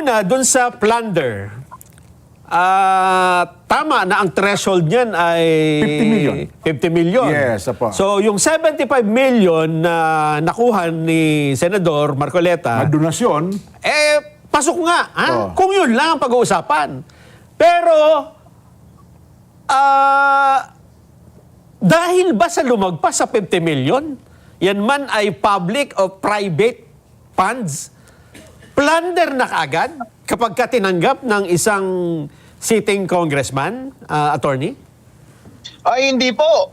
una, dun sa plunder, tama na ang threshold niyan ay 50 million. 50 million. Yes, apa. So, yung 75 million na nakuha ni Senador Marcoleta, Na donasyon, pasok nga. Ha? Oh. Kung yun lang ang pag-uusapan. Pero, dahil ba sa lumagpas sa 50 million, yan man ay public o private funds, plunder na kaagad kapag ka tinanggap ng isang sitting congressman, attorney? Ay, hindi po.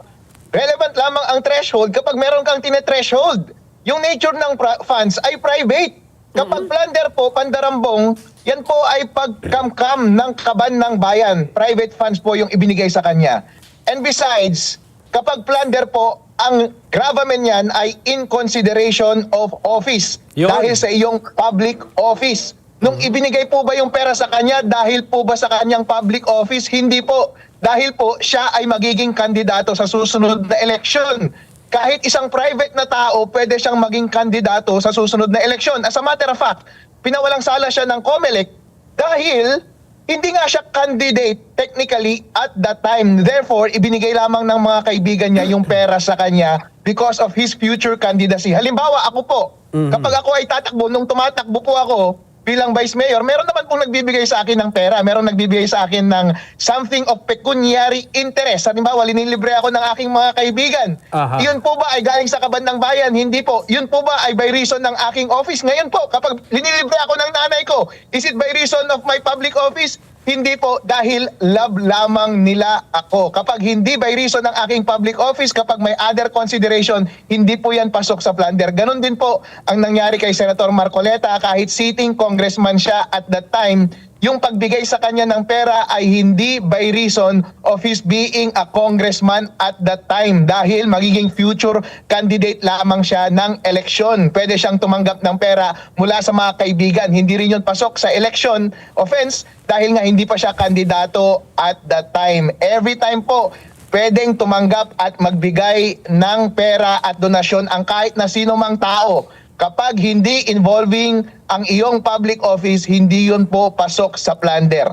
Relevant lamang ang threshold kapag meron kang tine-threshold. Yung nature ng funds ay private. Kapag plunder po, pandarambong, yan po ay pagkamkam ng kaban ng bayan. Private funds po yung ibinigay sa kanya. And besides, kapag plunder po, ang gravamen yan ay in consideration of office. Yun. Dahil sa iyong public office. Nung ibinigay po ba yung pera sa kanya dahil po ba sa kanyang public office? Hindi po. Dahil po siya ay magiging kandidato sa susunod na eleksyon. Kahit isang private na tao, pwede siyang maging kandidato sa susunod na eleksyon. As a matter of fact, pinawalang sala siya ng COMELEC dahil hindi nga siya candidate technically at that time. Therefore, ibinigay lamang ng mga kaibigan niya yung pera sa kanya because of his future candidacy. Halimbawa, ako po, kapag ako ay tatakbo, nung tumatakbo po ako, bilang Vice Mayor, meron naman pong nagbibigay sa akin ng pera. Meron nagbibigay sa akin ng something of pecuniary interest. Halimbawa, linilibre ako ng aking mga kaibigan. Aha. Yun po ba ay galing sa kaban ng bayan? Hindi po. Yun po ba ay by reason ng aking office? Ngayon po, kapag linilibre ako ng nanay ko, is it by reason of my public office? Hindi po, dahil love lamang nila ako. Kapag hindi by reason ng aking public office, kapag may other consideration, hindi po yan pasok sa plunder. Ganon din po ang nangyari kay Senator Marcoleta. Kahit sitting congressman siya at that time, yung pagbigay sa kanya ng pera ay hindi by reason of his being a congressman at that time. Dahil magiging future candidate lamang siya ng eleksyon. Pwede siyang tumanggap ng pera mula sa mga kaibigan. Hindi rin yun pasok sa election offense dahil nga hindi pa siya kandidato at that time. Every time po, pwedeng tumanggap at magbigay ng pera at donasyon ang kahit na sino mang tao. Kapag hindi involving ang iyong public office, hindi yun po pasok sa plunder.